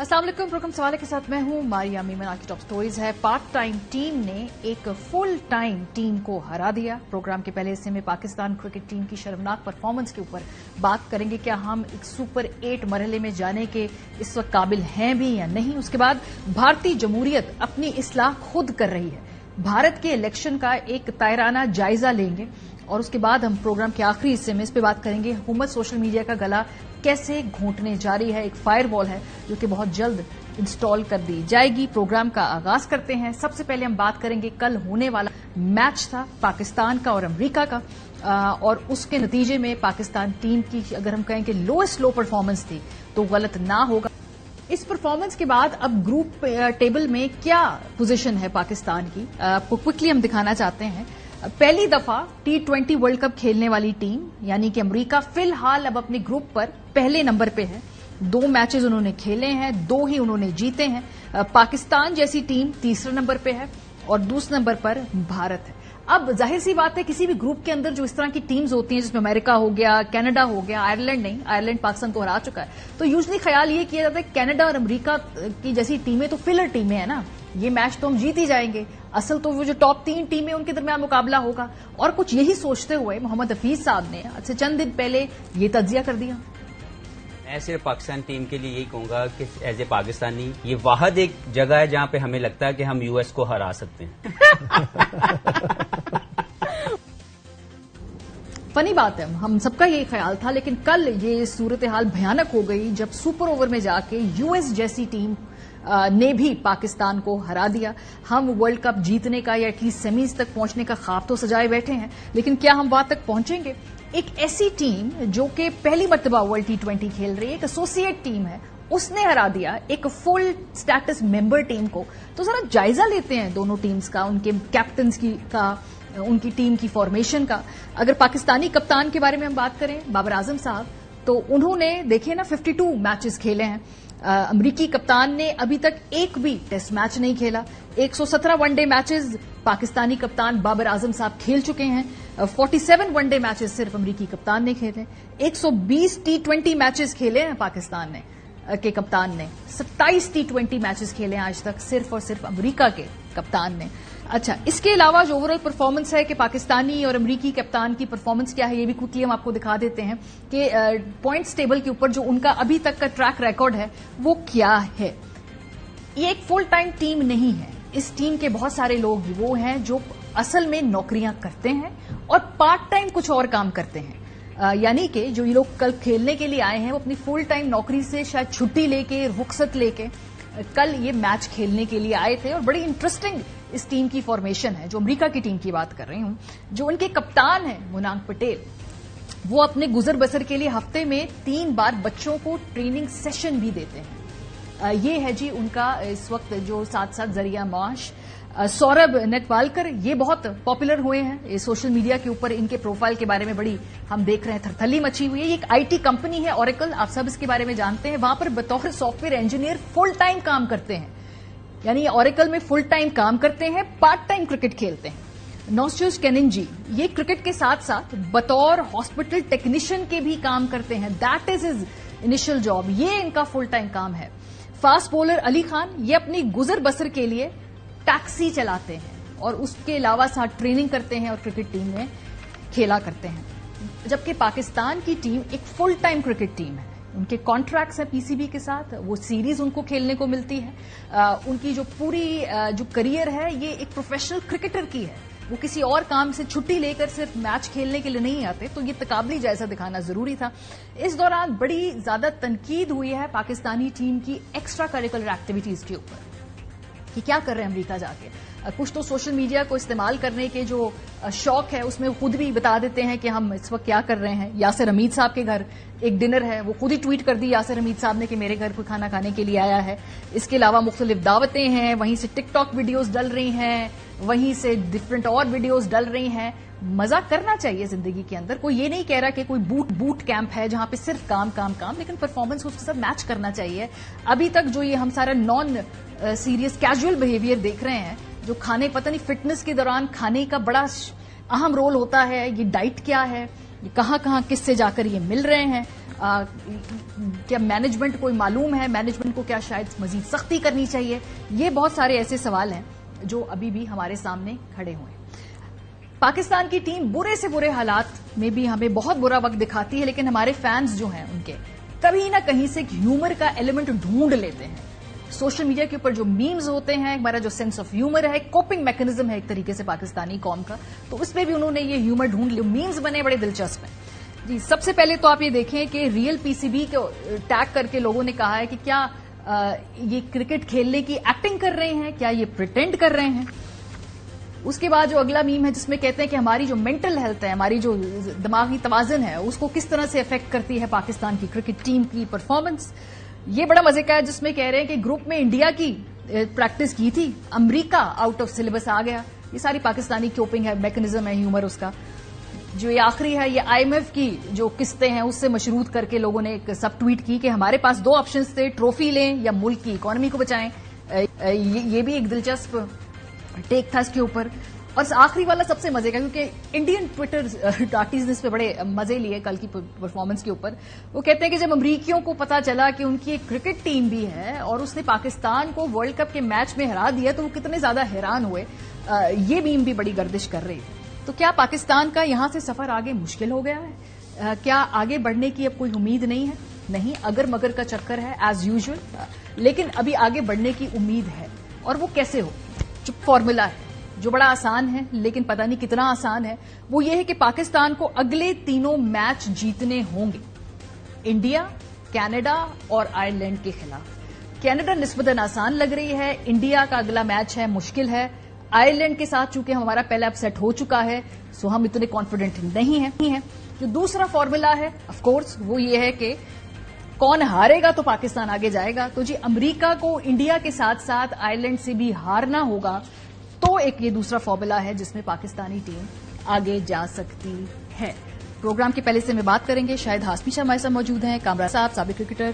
अस्सलाम वालेकुम। प्रोग्राम सवाल के साथ मैं हूं मारिया मीमन। आज की टॉप स्टोरीज है, पार्ट टाइम टीम ने एक फुल टाइम टीम को हरा दिया। प्रोग्राम के पहले हिस्से में पाकिस्तान क्रिकेट टीम की शर्मनाक परफॉर्मेंस के ऊपर बात करेंगे। क्या हम एक सुपर 8 मरहले में जाने के इस वक्त काबिल हैं भी या नहीं। उसके बाद भारतीय जमहूरियत अपनी इस्लाह खुद कर रही है। भारत के इलेक्शन का एक तायराना जायजा लेंगे और उसके बाद हम प्रोग्राम के आखिरी हिस्से में इस पर बात करेंगे हुकूमत सोशल मीडिया का गला कैसे घोंटने जा रही है। एक फायरवॉल है जो कि बहुत जल्द इंस्टॉल कर दी जाएगी। प्रोग्राम का आगाज करते हैं। सबसे पहले हम बात करेंगे कल होने वाला मैच था पाकिस्तान का और अमेरिका का, और उसके नतीजे में पाकिस्तान टीम की अगर हम कहें कि लोएस्ट लो परफॉर्मेंस थी तो गलत ना होगा। इस परफॉर्मेंस के बाद अब ग्रुप टेबल में क्या पोजीशन है पाकिस्तान की, आपको क्विकली हम दिखाना चाहते हैं। पहली दफा T20 वर्ल्ड कप खेलने वाली टीम यानी कि अमेरिका फिलहाल अब अपने ग्रुप पर पहले नंबर पे है। 2 मैचेस उन्होंने खेले हैं, 2 ही उन्होंने जीते हैं। पाकिस्तान जैसी टीम तीसरे नंबर पे है और दूसरे नंबर पर भारत है। अब जाहिर सी बात है किसी भी ग्रुप के अंदर जो इस तरह की टीम्स होती हैं जिसमें अमेरिका हो गया, कनाडा हो गया, आयरलैंड नहीं, आयरलैंड पाकिस्तान को हरा चुका है, तो यूजली ख्याल ये किया जाता है कनाडा और अमेरिका की जैसी टीमें तो फिलर टीमें हैं ना, ये मैच तो हम जीत ही जाएंगे। असल तो वो जो टॉप 3 टीमें उनके दरमियान मुकाबला होगा। और कुछ यही सोचते हुए मोहम्मद हफीज साहब ने आज से चंद दिन पहले ये तज्जिया कर दिया। मैं सिर्फ पाकिस्तान टीम के लिए यही कहूंगा कि एज ए पाकिस्तानी ये वाहद एक जगह है जहां पे हमें लगता है कि हम यूएस को हरा सकते हैं। फनी बात है, हम सबका यही ख्याल था, लेकिन कल ये सूरत हाल भयानक हो गई जब सुपर ओवर में जाके यूएस जैसी टीम ने भी पाकिस्तान को हरा दिया। हम वर्ल्ड कप जीतने का या एटलीस्ट सेमीज तक पहुंचने का ख्वाब तो सजाए बैठे हैं, लेकिन क्या हम वहां तक पहुंचेंगे। एक ऐसी टीम जो कि पहली मर्तबा वर्ल्ड T20 खेल रही है, एक एसोसिएट टीम है, उसने हरा दिया एक फुल स्टेटस मेंबर टीम को। तो जरा जायजा लेते हैं दोनों टीम्स का, उनके कैप्टन्स का, उनकी टीम की फॉर्मेशन का। अगर पाकिस्तानी कप्तान के बारे में हम बात करें, बाबर आजम साहब, तो उन्होंने देखिए ना 52 मैचेस खेले हैं। अमरीकी कप्तान ने अभी तक एक भी टेस्ट मैच नहीं खेला। 117 वनडे मैचेस पाकिस्तानी कप्तान बाबर आजम साहब खेल चुके हैं। 47 वनडे मैचेस सिर्फ अमरीकी कप्तान ने खेले। 120 T20 मैचेस खेले हैं पाकिस्तान ने के कप्तान ने। 27 T20 मैचेस खेले हैं आज तक सिर्फ और सिर्फ अमरीका के कप्तान ने। अच्छा, इसके अलावा जो ओवरऑल परफॉर्मेंस है कि पाकिस्तानी और अमरीकी कप्तान की परफॉर्मेंस क्या है, ये भी क्विकली हम आपको दिखा देते हैं कि पॉइंट्स टेबल के ऊपर जो उनका अभी तक का ट्रैक रिकॉर्ड है वो क्या है। ये एक फुल टाइम टीम नहीं है। इस टीम के बहुत सारे लोग वो हैं जो असल में नौकरियां करते हैं और पार्ट टाइम कुछ और काम करते हैं। यानी कि जो ये लोग कल खेलने के लिए आए हैं वो अपनी फुल टाइम नौकरी से शायद छुट्टी लेके, रुखसत लेके कल ये मैच खेलने के लिए आए थे। और बड़ी इंटरेस्टिंग इस टीम की फॉर्मेशन है। जो अमेरिका की टीम की बात कर रही हूं, जो उनके कप्तान हैं मुनांग पटेल, वो अपने गुजर बसर के लिए हफ्ते में 3 बार बच्चों को ट्रेनिंग सेशन भी देते हैं। ये है जी उनका इस वक्त जो साथ साथ जरिया माश। सौरभ नेटवालकर ये बहुत पॉपुलर हुए हैं सोशल मीडिया के ऊपर। इनके प्रोफाइल के बारे में बड़ी हम देख रहे हैं थरथली मची हुई है। ये एक आईटी कंपनी है ऑरेकल, आप सब इसके बारे में जानते हैं। वहां पर बतौर सॉफ्टवेयर इंजीनियर फुल टाइम काम करते हैं, यानी ऑरेकल में फुल टाइम काम करते हैं, पार्ट टाइम क्रिकेट खेलते हैं। नौस्टूस केनिन जी ये क्रिकेट के साथ साथ बतौर हॉस्पिटल टेक्नीशियन के भी काम करते हैं। That is his initial job, ये इनका फुल टाइम काम है। फास्ट बॉलर अली खान ये अपनी गुजर बसर के लिए टैक्सी चलाते हैं और उसके अलावा साथ ट्रेनिंग करते हैं और क्रिकेट टीम में खेला करते हैं। जबकि पाकिस्तान की टीम एक फुल टाइम क्रिकेट टीम है। उनके कॉन्ट्रैक्ट्स हैं पीसीबी के साथ, वो सीरीज उनको खेलने को मिलती है। उनकी जो पूरी जो करियर है ये एक प्रोफेशनल क्रिकेटर की है। वो किसी और काम से छुट्टी लेकर सिर्फ मैच खेलने के लिए नहीं आते, तो ये तकाबली जायजा दिखाना जरूरी था। इस दौरान बड़ी ज्यादा तनकीद हुई है पाकिस्तानी टीम की एक्स्ट्रा करिकुलर एक्टिविटीज के ऊपर कि क्या कर रहे हैं अमेरिका जाके। कुछ तो सोशल मीडिया को इस्तेमाल करने के जो शौक है उसमें खुद भी बता देते हैं कि हम इस वक्त क्या कर रहे हैं। यासिर हमीद साहब के घर एक डिनर है, वो खुद ही ट्वीट कर दी यासिर हमीद साहब ने कि मेरे घर कोई खाना खाने के लिए आया है। इसके अलावा मुख्तलिफ दावतें हैं, वहीं से टिकटॉक वीडियोस डल रही हैं, वहीं से डिफरेंट और वीडियोस डल रही हैं। मजा करना चाहिए जिंदगी के अंदर। कोई ये नहीं कह रहा कि कोई बूट कैंप है जहां पे सिर्फ काम काम काम, लेकिन परफॉर्मेंस उसके साथ मैच करना चाहिए। अभी तक जो ये हम सारा नॉन सीरियस कैजुअल बिहेवियर देख रहे हैं, जो खाने पता नहीं फिटनेस के दौरान खाने का बड़ा अहम रोल होता है, ये डाइट क्या है, ये कहां किस से जाकर ये मिल रहे हैं, क्या मैनेजमेंट को मालूम है, मैनेजमेंट को क्या शायद मजीद सख्ती करनी चाहिए, ये बहुत सारे ऐसे सवाल हैं जो अभी भी हमारे सामने खड़े हुए हैं। पाकिस्तान की टीम बुरे से बुरे हालात में भी हमें बहुत बुरा वक्त दिखाती है, लेकिन हमारे फैंस जो हैं उनके कहीं ना कहीं से ह्यूमर का एलिमेंट ढूंढ लेते हैं। सोशल मीडिया के ऊपर जो मीम्स होते हैं, हमारा जो सेंस ऑफ ह्यूमर है, कोपिंग मैकेनिज्म है एक तरीके से पाकिस्तानी कौम का, तो उसमें भी उन्होंने ये ह्यूमर ढूंढ लिया। मीम्स बने बड़े दिलचस्प हैं जी। सबसे पहले तो आप ये देखें कि रियल पीसीबी को टैग करके लोगों ने कहा है कि क्या ये क्रिकेट खेलने की एक्टिंग कर रहे हैं, क्या ये प्रिटेंड कर रहे हैं। उसके बाद जो अगला मीम है जिसमें कहते हैं कि हमारी जो मेंटल हेल्थ है, हमारी जो दिमागी तवाज़ुन है, उसको किस तरह से अफेक्ट करती है पाकिस्तान की क्रिकेट टीम की परफॉर्मेंस। ये बड़ा मजे का है जिसमें कह रहे हैं कि ग्रुप में इंडिया की प्रैक्टिस की थी, अमेरिका आउट ऑफ सिलेबस आ गया। ये सारी पाकिस्तानी कोपिंग है, मैकेनिज्म है ह्यूमर उसका। जो ये आखिरी है, ये IMF की जो किस्तें हैं उससे मशरूत करके लोगों ने एक सब ट्वीट की कि हमारे पास 2 ऑप्शंस थे, ट्रॉफी लें या मुल्क की इकोनॉमी को बचाएं। ये भी एक दिलचस्प टेक था इसके ऊपर। और आखिरी वाला सबसे मजे का, क्योंकि इंडियन ट्विटर टाटीज ने इस पे बड़े मजे लिए कल की परफॉर्मेंस के ऊपर। वो कहते हैं कि जब अमरीकियों को पता चला कि उनकी एक क्रिकेट टीम भी है और उसने पाकिस्तान को वर्ल्ड कप के मैच में हरा दिया, तो वो कितने ज्यादा हैरान हुए। ये मीम भी बड़ी गर्दिश कर रही थी। तो क्या पाकिस्तान का यहां से सफर आगे मुश्किल हो गया है? क्या आगे बढ़ने की अब कोई उम्मीद नहीं है? नहीं, अगर मगर का चक्कर है एज यूजुअल, लेकिन अभी आगे बढ़ने की उम्मीद है। और वो कैसे हो? जो फॉर्मूला है, जो बड़ा आसान है लेकिन पता नहीं कितना आसान है, वो ये है कि पाकिस्तान को अगले 3 मैच जीतने होंगे, इंडिया, कनाडा और आयरलैंड के खिलाफ। कनाडा निस्बतन आसान लग रही है, इंडिया का अगला मैच है, मुश्किल है। आयरलैंड के साथ चूंकि हमारा पहला अपसेट हो चुका है, सो हम इतने कॉन्फिडेंट नहीं है। जो दूसरा फॉर्मूला है ऑफ कोर्स वो ये है कि कौन हारेगा तो पाकिस्तान आगे जाएगा। तो जी अमेरिका को इंडिया के साथ साथ आयरलैंड से भी हारना होगा, तो एक ये दूसरा फॉर्मूला है जिसमें पाकिस्तानी टीम आगे जा सकती है। प्रोग्राम के पहले से मैं बात करेंगे, शायद हाशमी शाह हमारे साथ मौजूद हैं, कामरान साहब साबिक क्रिकेटर,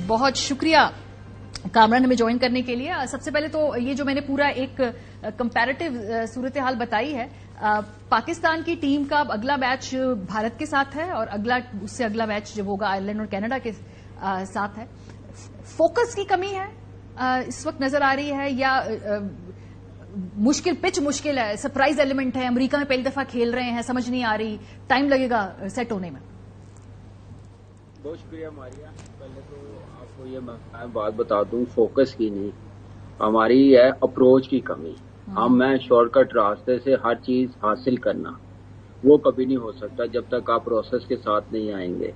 बहुत शुक्रिया कामरान हमें ज्वाइन करने के लिए। सबसे पहले तो ये जो मैंने पूरा एक कंपैरेटिव सूरत हाल बताई है, पाकिस्तान की टीम का अब अगला मैच भारत के साथ है और उससे अगला मैच जब होगा आयरलैंड और कनाडा के साथ है। फोकस की कमी है इस वक्त नजर आ रही है, या पिच मुश्किल है, सरप्राइज एलिमेंट है, अमेरिका में पहली दफा खेल रहे हैं, समझ नहीं आ रही, टाइम लगेगा सेट होने में? बहुत शुक्रिया मारिया। पहले तो आपको ये मैं बात बता दूं, फोकस की नहीं, हमारी है अप्रोच की कमी। मैं शॉर्टकट रास्ते से हर चीज हासिल करना, वो कभी नहीं हो सकता जब तक आप प्रोसेस के साथ नहीं आएंगे।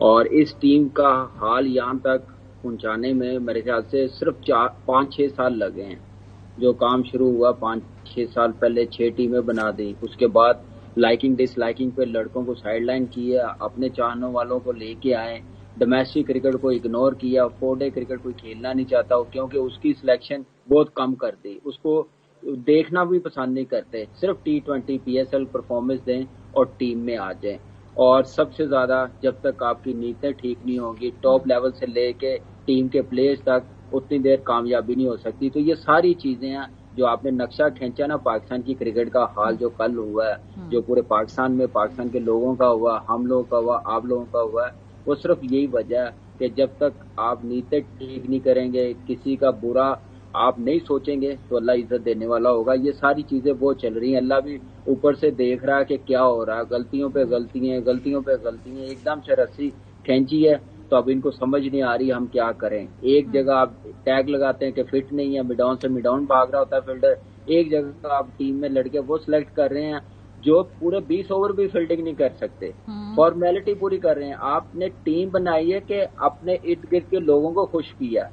और इस टीम का हाल यहाँ तक पहुंचाने में मेरे ख्याल से सिर्फ 5-6 साल लगे हैं। जो काम शुरू हुआ 5-6 साल पहले, 6 टीमें बना दी, उसके बाद लाइकिंग डिसलाइकिंग पे लड़कों को साइडलाइन किया, अपने चाहने वालों को लेके आए, डोमेस्टिक क्रिकेट को इग्नोर किया, 4-डे क्रिकेट कोई खेलना नहीं चाहता क्योंकि उसकी सिलेक्शन बहुत कम कर दी, उसको देखना भी पसंद नहीं करते, सिर्फ T20 PSL परफॉर्मेंस दें और टीम में आ जाएं। और सबसे ज्यादा जब तक आपकी नीयतें ठीक नहीं होंगी, टॉप लेवल से लेके टीम के प्लेयर्स तक, उतनी देर कामयाबी नहीं हो सकती। तो ये सारी चीजें हैं जो आपने नक्शा खींचा ना पाकिस्तान की क्रिकेट का हाल जो कल हुआ है, जो पूरे पाकिस्तान में पाकिस्तान के लोगों का हुआ, हम लोगों का हुआ, आप लोगों का हुआ, वो सिर्फ यही वजह है कि जब तक आप नीयतें ठीक नहीं करेंगे, किसी का बुरा आप नहीं सोचेंगे, तो अल्लाह इज्जत देने वाला होगा। ये सारी चीजें वो चल रही हैं, अल्लाह भी ऊपर से देख रहा है कि क्या हो रहा है, गलतियों पे गलतियां, गलतियों पे गलतियां, एकदम से रस्सी खींची है। तो अब इनको समझ नहीं आ रही हम क्या करें। एक जगह आप टैग लगाते हैं कि फिट नहीं है, मिडाउन से मिडाउन भाग रहा होता है फील्डर, एक जगह आप टीम में लड़के वो सिलेक्ट कर रहे हैं जो पूरे 20 ओवर भी फील्डिंग नहीं कर सकते, फॉर्मेलिटी पूरी कर रहे हैं। आपने टीम बनाई है कि अपने इर्द गिर्द के लोगों को खुश किया।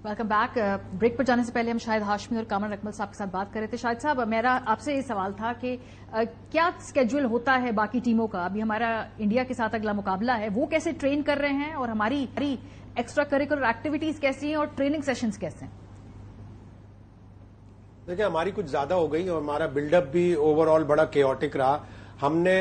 Welcome back. ब्रेक पर जाने से पहले हम शाहिद हाशमी और कामरान अकमल साहब के साथ बात कर रहे थे। शाहिद साहब, मेरा आपसे ये सवाल था कि क्या स्केड्यूल होता है बाकी टीमों का? अभी हमारा इंडिया के साथ अगला मुकाबला है, वो कैसे ट्रेन कर रहे हैं और हमारी एक्स्ट्रा करिकुलर एक्टिविटीज कैसी हैं और ट्रेनिंग सेशंस कैसे हैं? देखिए, हमारी कुछ ज्यादा हो गई और हमारा बिल्डअप भी ओवरऑल बड़ा केओटिक रहा। हमने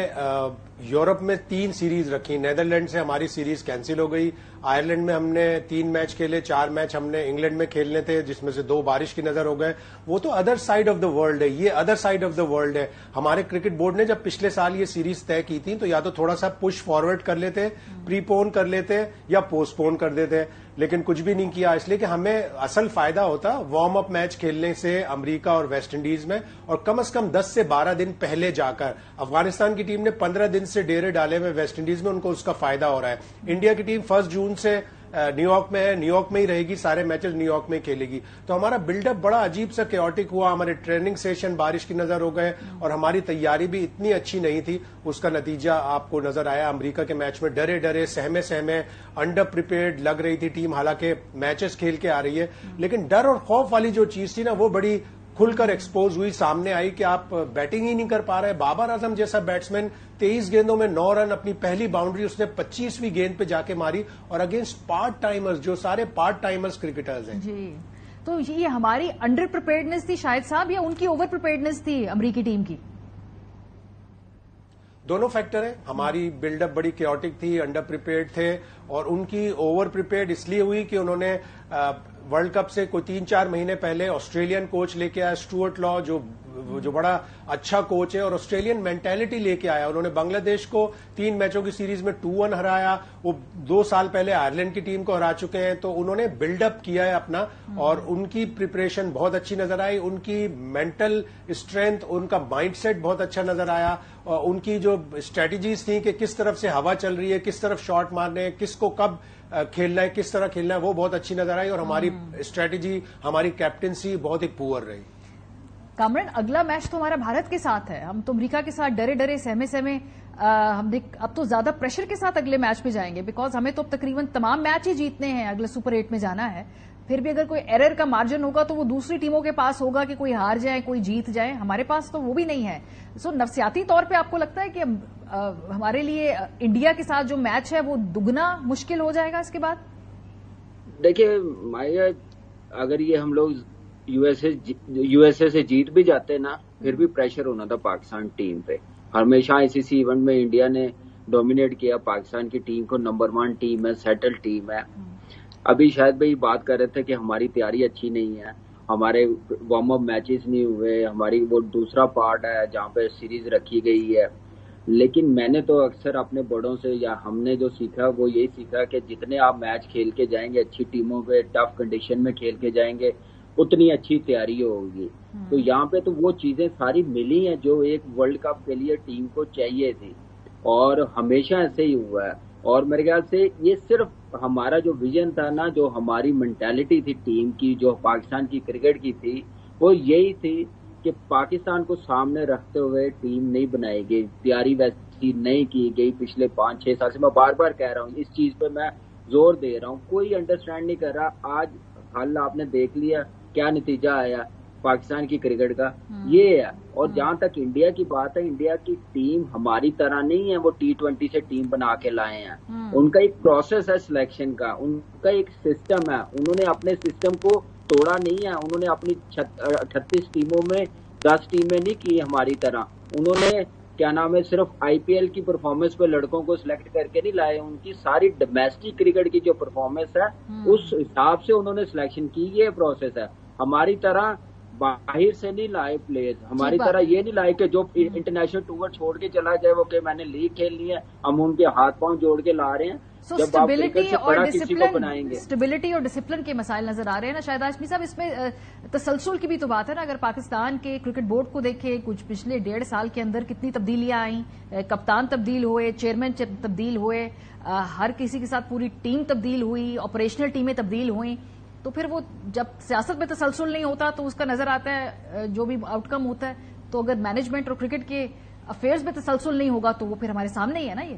یورپ میں 3 سیریز رکھی. نیدرلینڈ سے ہماری سیریز کینسل ہو گئی. آئرلینڈ میں ہم نے 3 میچ کھیلے, 4 میچ ہم نے انگلینڈ میں کھیلنے تھے جس میں سے 2 بارش کی نظر ہو گئے. وہ تو other side of the world ہے, یہ other side of the world ہے. ہمارے کرکٹ بورڈ نے جب پچھلے سال یہ سیریز طے کی تھی تو یا تو تھوڑا سا پش فارورڈ کر لیتے, پری پون کر لیتے یا پوسٹ پون کر دیتے, لیکن کچھ بھی نہیں کیا. اس لیے کہ ہمیں اصل فائدہ ہوتا وارم اپ میچ کھیلنے سے امریکہ اور ویسٹ انڈیز میں, اور کم از کم 10 سے 12 دن پہلے جا کر. افغانستان کی ٹیم نے 15 دن سے ڈیرے ڈالے ہوئے ویسٹ انڈیز میں, ان کو اس کا فائدہ ہو رہا ہے. انڈیا کی ٹیم 1 جون سے نیو یارک میں ہے, نیو یارک میں ہی رہے گی, سارے میچز نیو یارک میں کھیلے گی. تو ہمارا بلڈ اپ بڑا عجیب سا کیوٹک ہوا. ہمارے ٹریننگ سیشن بارش کی نظر ہو گئے اور ہماری تیاری بھی اتنی اچھی نہیں تھی. اس کا نتیجہ آپ کو نظر آیا. امریکہ کے میچ میں ڈرے ڈرے, سہمے سہمے, انڈر پریپیئرڈ لگ رہی تھی ٹیم, حالانکہ میچز کھیل کے آ رہی ہے. لیکن ڈر اور خوف والی جو چیز تھی نا, وہ بڑی کھل کر ایکسپوز ہوئی, سامنے آئی کہ آپ بیٹنگ ہی نہیں کر پا رہے. بابر اعظم جیسا بیٹسمین 23 گیندوں میں 9 رن, اپنی پہلی باؤنڈری اس نے 25ویں گیند پہ جا کے ماری, اور اگینسٹ پارٹ ٹائمرز, جو سارے پارٹ ٹائمرز کرکٹرز ہیں. جی, تو یہ ہماری انڈر پریپیئرڈنس تھی شاہد صاحب, یا ان کی اوور پریپیئرڈنس تھی امریکی ٹیم کی؟ دونوں فیکٹر ہیں. ہماری بلڈ اپ بڑی کیوٹک تھی, انڈر پریپیئرڈ تھے, اور ان کی اوور پریپیئرڈ اس لیے ہوئی کہ انہوں نے ورلڈ کپ سے کوئی 3-4 مہینے پہلے آسٹریلین کوچ لے کے آیا, اسٹوارٹ لا, جو بڑا اچھا کوچ ہے, اور آسٹریلین مینٹلٹی لے کے آیا. انہوں نے بنگلہ دیش کو 3 میچوں کی سیریز میں 2-1 ہرایا. وہ 2 سال پہلے آئرلینڈ کی ٹیم کو ہرا چکے ہیں. تو انہوں نے بلڈ اپ کیا ہے اپنا, اور ان کی پریپریشن بہت اچھی نظر آئی. ان کی مینٹل اسٹرینتھ, ان کا مائنڈ سیٹ بہت اچھا نظر آیا. ان کی جو اسٹریٹجیز تھیں کہ کس طرف سے ہوا چل رہی ہے, کس طرف شاٹ مارنے ہیں, کس کو کب کھیلنا ہے, کس طرح کھیلنا ہے, وہ بہت اچھی نظر آئی. اور ہماری اسٹریٹجی, ہماری کیپٹنسی بہت ہی پور رہی. کامران, اگلا میچ تو ہمارا بھارت کے ساتھ ہے. ہم تو امریکہ کے ساتھ ڈرے ڈرے, سہمے سہمے, ہم اب تو زیادہ پریشر کے ساتھ اگلے میچ پہ جائیں گے, بیکاز ہمیں تو اب تقریباً تمام میچ ہی جیتنے ہیں, اگلے سپر 8 میں جانا ہے. پھر بھی اگر کوئی ایرر کا مارجن ہوگا تو وہ دوسری ٹیموں کے پاس ہوگا کہ کوئی ہار جائے, کوئی جیت جائے. ہمارے پاس تو وہ بھی نہیں ہے. سو نفسیاتی طور پہ آپ کو لگتا ہے کہ ہمارے لیے انڈیا کے ساتھ جو میچ ہے وہ دگنا مشکل ہو جائے گا اس کے بعد؟ دیکھیے مائیا, اگر یہ ہم لوگ یو ایس اے سے جیت بھی جاتے نا, پھر بھی پریشر ہونا تھا پاکستان ٹیم پہ. ہمیشہ ICC ایونٹ میں انڈیا نے ڈومینیٹ کیا پاکستان کی ٹیم کو. نمبر 1 ٹیم ہے, سیٹل ٹیم ہے. ابھی شاید بھائی بات کر رہے تھے کہ ہماری تیاری اچھی نہیں ہے, ہمارے وارم اپ میچز نہیں ہوئے, ہماری وہ دوسرا پارٹ ہے جہاں پہ سیریز رکھی گئی ہے. لیکن میں نے تو اکثر اپنے بڑوں سے, یا ہم نے جو سیکھا وہ یہی سیکھا کہ جتنے آپ میچ کھیل کے جائیں گے, اچھی ٹیموں پہ ٹف کنڈیشن میں کھیل کے جائیں گے, اتنی اچھی تیاری ہوگی. تو یہاں پہ تو وہ چیزیں ساری ملی ہیں جو ایک ورلڈ کپ کے لیے ٹیم کو چاہیے تھی, اور ہمیشہ ایسے ہی ہوا ہے. اور میرے خیال سے یہ صرف ہمارا جو ویژن تھا نا, جو ہماری مینٹالٹی تھی ٹیم کی, جو پاکستان کی کرکٹ کی تھی, وہ یہی تھی کہ پاکستان کو سامنے رکھتے ہوئے ٹیم نہیں بنائی گئی, تیاری ویسی نہیں کی گئی. پچھلے 5-6 سال سے میں بار بار کہہ رہا ہوں, اس چیز پہ میں زور دے رہا ہوں, کوئی انڈرسٹینڈ نہیں کر رہا. آج حل آپ نے دیکھ لیا, کیا نتیجہ آیا پاکستان کی کرکٹ کا, یہ ہے. اور جہاں تک انڈیا کی بات ہے, انڈیا کی ٹیم ہماری طرح نہیں ہے وہ T20 سے ٹیم بنا کے لائے ہیں. ان کا ایک پروسیس ہے سلیکشن کا, ان کا ایک سسٹم ہے. انہوں نے اپنے سسٹم کو توڑا نہیں ہے. انہوں نے اپنی 38 ٹیموں میں 10 ٹیمیں نہیں کی ہماری طرح. انہوں نے کیا نام ہے, صرف IPL کی پرفارمنس پہ لڑکوں کو سلیکٹ کر کے نہیں لائے. ان کی ساری ڈومیسٹک کرکٹ کی جو پرفارمنس ہے اس حساب سے انہوں نے سلیکشن کی. یہ پروسیس ہے. ہماری طرح باہر سے نہیں لائے پلیئرز, ہماری طرح یہ نہیں لائے کہ جو انٹرنیشنل ٹور چھوڑ کے چلا جائے وہ کہ میں نے لیگ کھیلنی ہے, ہم ان کے ہاتھ پاؤں جوڑ کے لا رہے ہیں. جب آپ کرکٹ سے بڑا کسی کو بنائیں گے, اسٹیبلٹی اور ڈسپلن کے مسائل نظر آ رہے ہیں نا شاہد ہاشمی صاحب. اس میں تسلسل کی بھی تو بات ہے نا. اگر پاکستان کے کرکٹ بورڈ کو دیکھیں, کچھ پچھلے 1.5 سال کے اندر کتنی تبدیلیاں آئیں, کپتان تبدیل ہوئے, چیئرمین تبدیل ہوئے, ہر کسی کے ساتھ پوری ٹیم تبدیل ہوئی, آپریشنل ٹیمیں تبدیل ہوئیں. تو پھر وہ جب سیاست میں تسلسل نہیں ہوتا تو اس کا نظر آتا ہے جو بھی آؤٹ کم ہوتا ہے. تو اگر مینجمنٹ اور کرکٹ کے افیئرز میں تسلسل نہیں ہوگا تو وہ پھر ہمارے سامنے ہی ہے نا. یہ